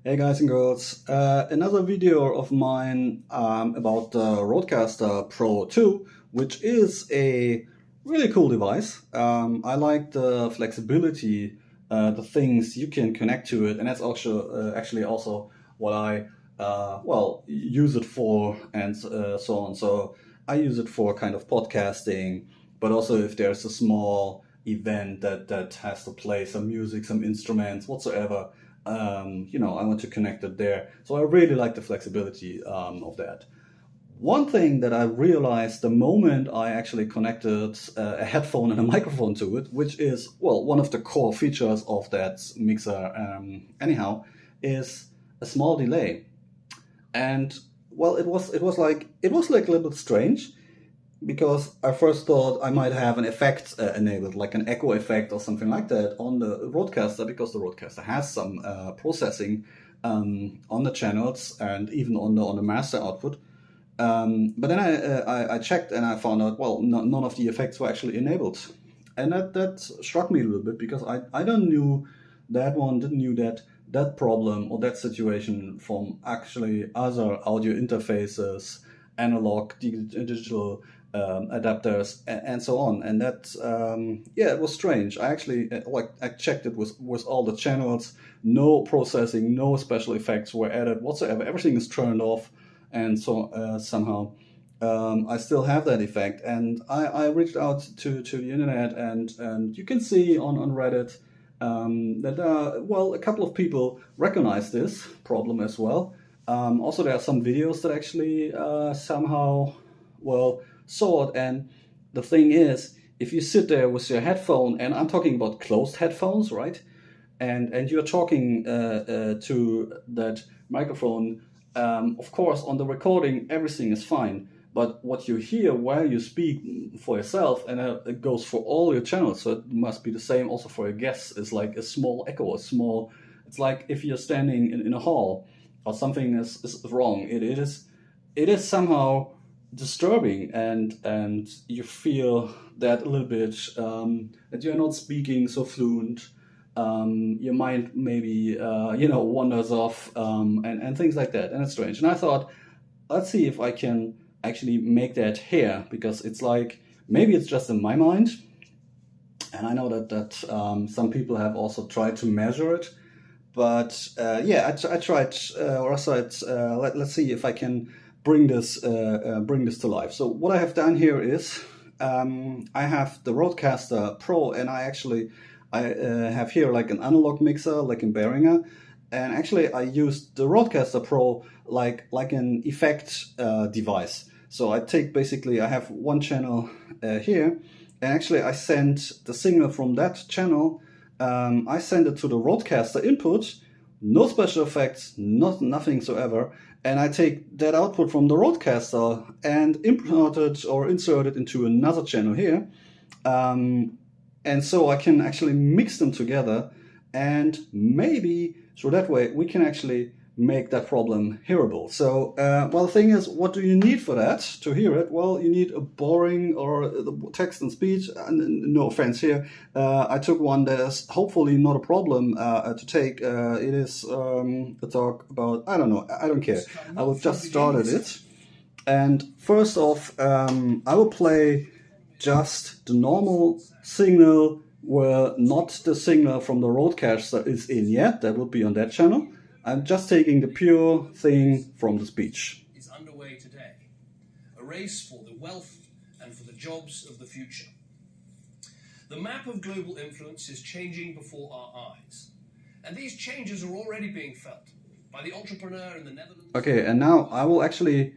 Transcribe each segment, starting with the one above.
Hey guys and girls, another video of mine about the Rodecaster Pro II, which is a really cool device. I like the flexibility, the things you can connect to it, and that's also actually also what I use it for, and so on. So I use it for kind of podcasting, but also if there's a small event that has to play some music, some instruments, whatsoever. I want to connect it there. So I really like the flexibility of that. One thing that I realized the moment I actually connected a headphone and a microphone to it, which is, well, one of the core features of that mixer anyhow, is a small delay. And well, it was like a little bit strange, because I first thought I might have an effect enabled, like an echo effect or something like that on the Rodecaster, because the Rodecaster has some processing on the channels and even on the master output. But then I checked and I found out, well, none of the effects were actually enabled. And that struck me a little bit, because I didn't know that problem or that situation from actually other audio interfaces, analog, digital adapters, and so on. And that it was strange. I actually I checked it with all the channels. No processing, no special effects were added whatsoever. Everything is turned off, and so somehow I still have that effect. And I reached out to the internet, and you can see on Reddit that a couple of people recognize this problem as well. Also, there are some videos that actually somehow saw it. And the thing is, if you sit there with your headphone, and I'm talking about closed headphones, right? And you're talking to that microphone, of course, on the recording, everything is fine. But what you hear while you speak for yourself, and it goes for all your channels, so it must be the same also for your guests, is like a small echo, it's like if you're standing in a hall or something is wrong. It is somehow disturbing, and you feel that a little bit, that you're not speaking so fluent. Your mind maybe wanders off, and things like that, and it's strange. And I thought, let's see if I can actually make that here, because it's like, maybe it's just in my mind, and I know that some people have also tried to measure it. But I tried, let's see if I can bring this to life. So what I have done here is, I have the Rodecaster Pro, and I have here like an analog mixer, like in Behringer, and actually I used the Rodecaster Pro like an effect device. So I have one channel here, and actually I send the signal from that channel. I send it to the Rodecaster input, no special effects, nothing soever, and I take that output from the Rodecaster and insert it into another channel here, and so I can actually mix them together, and maybe so that way we can actually make that problem hearable. So, the thing is, what do you need for that to hear it? Well, you need a boring or text and speech. No offense here. I took one that is hopefully not a problem to take. It is a talk about, I don't know, I don't care. I will just started it. And first off, I will play just the normal signal where not the signal from the Rodecaster is in yet. That will be on that channel. I'm just taking the pure thing from the speech. Is underway today, a race for the wealth and for the jobs of the future. The map of global influence is changing before our eyes, and these changes are already being felt by the entrepreneur in the Netherlands. Okay, and now I will actually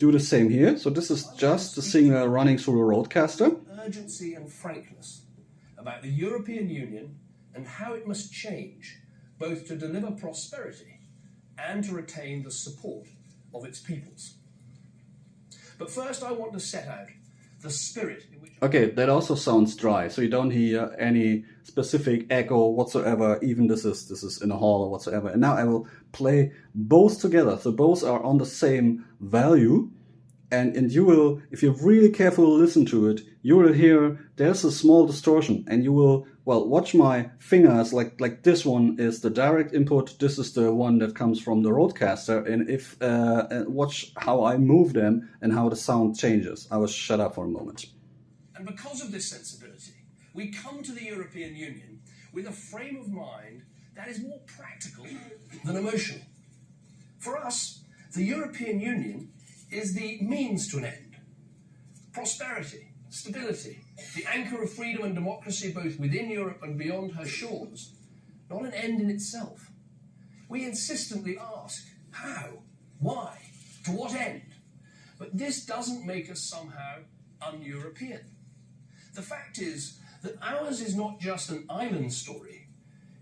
do the same here. So this is just the signal running through the Rodecaster. Urgency and frankness about the European Union and how it must change, both to deliver prosperity and to retain the support of its peoples. But first I want to set out the spirit in which... Okay, that also sounds dry, so you don't hear any specific echo whatsoever, even this is in a hall or whatsoever. And now I will play both together, so both are on the same value, and you will, if you really carefully listen to it, you will hear there's a small distortion, and you will, well, watch my fingers, like this one is the direct input, this is the one that comes from the Rodecaster, and if watch how I move them and how the sound changes. I will shut up for a moment. And because of this sensibility, we come to the European Union with a frame of mind that is more practical than emotional. For us, the European Union is the means to an end. Prosperity, stability, the anchor of freedom and democracy both within Europe and beyond her shores, not an end in itself. We insistently ask, how, why, to what end? But this doesn't make us somehow un-European. The fact is that ours is not just an island story,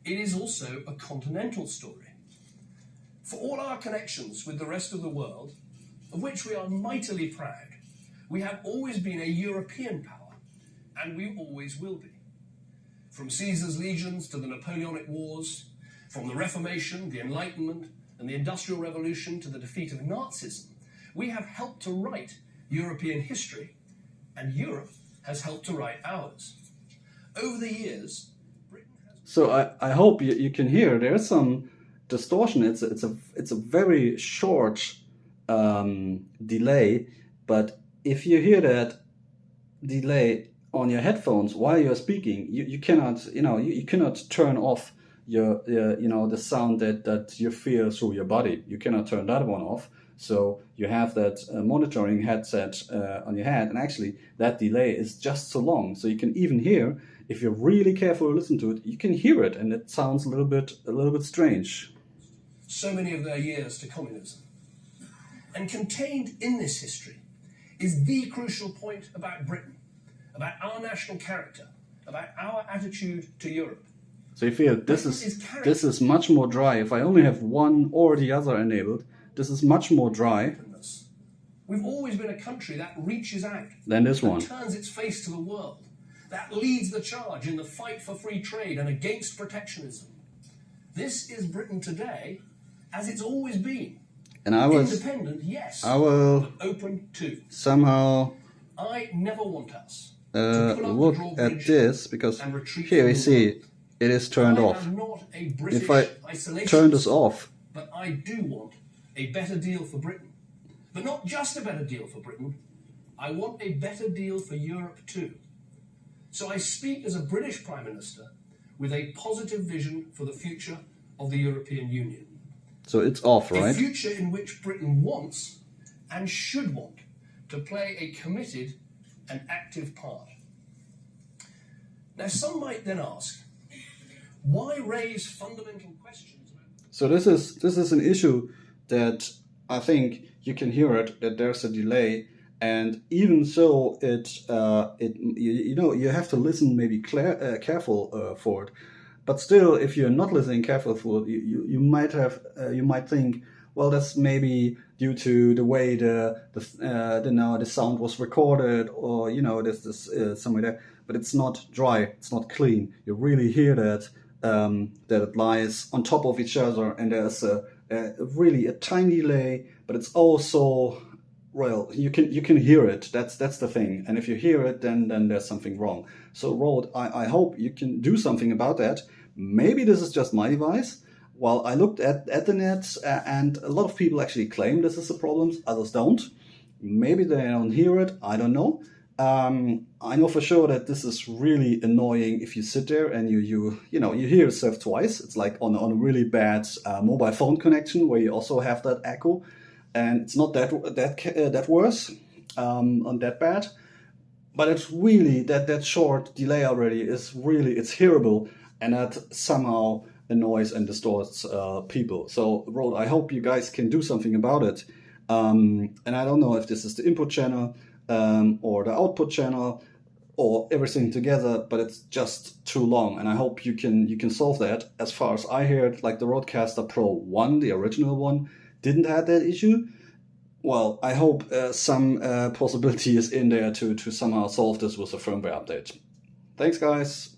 it is also a continental story. For all our connections with the rest of the world, of which we are mightily proud, we have always been a European power, and we always will be. From Caesar's legions to the Napoleonic Wars, from the Reformation, the Enlightenment, and the Industrial Revolution to the defeat of Nazism, we have helped to write European history, and Europe has helped to write ours. Over the years, Britain has... So I hope you can hear there's some distortion. It's a very short delay, but if you hear that delay on your headphones while you're speaking, you cannot, you cannot turn off your the sound that you feel through your body. You cannot turn that one off. So you have that monitoring headset on your head, and actually that delay is just so long. So you can even hear, if you're really careful to listen to it, you can hear it, and it sounds a little bit strange. So many of their years to communism. And contained in this history is the crucial point about Britain, about our national character, about our attitude to Europe. So you feel this is much more dry. If I only have one or the other enabled, this is much more dry. We've always been a country that reaches out than this one. Turns its face to the world, that leads the charge in the fight for free trade and against protectionism. This is Britain today, as it's always been. And I was independent, yes, but open too. Somehow I never want us look at this, because here you see it is turned off. If I turn this off, but I do want a better deal for Britain. But not just a better deal for Britain, I want a better deal for Europe too. So I speak as a British Prime Minister with a positive vision for the future of the European Union. So it's off, right? A future in which Britain wants and should want to play a committed and active part. Now, some might then ask, why raise fundamental questions? So this is an issue that I think you can hear it, that there's a delay, and even so, you have to listen maybe careful for it. But still, if you're not listening careful for it, you might think, well, that's maybe due to the way the sound was recorded, or there's this somewhere there. But it's not dry, it's not clean. You really hear that it lies on top of each other, and there's really a tiny delay. But it's also, well, you can hear it. That's the thing. And if you hear it, then there's something wrong. So Rode, I hope you can do something about that. Maybe this is just my device. Well, I looked at the net, and a lot of people actually claim this is a problem. Others don't. Maybe they don't hear it. I don't know. I know for sure that this is really annoying if you sit there and you hear yourself twice. It's like on a really bad mobile phone connection where you also have that echo. And it's not that worse, on that bad, but it's really that short delay already is really, it's hearable, and that somehow annoys and distorts people. So Rode, I hope you guys can do something about it. And I don't know if this is the input channel or the output channel or everything together, but it's just too long, and I hope you can solve that. As far as I heard, like the Rodecaster Pro I, the original one, didn't have that issue. Well, I hope some possibility is in there to somehow solve this with a firmware update. Thanks, guys.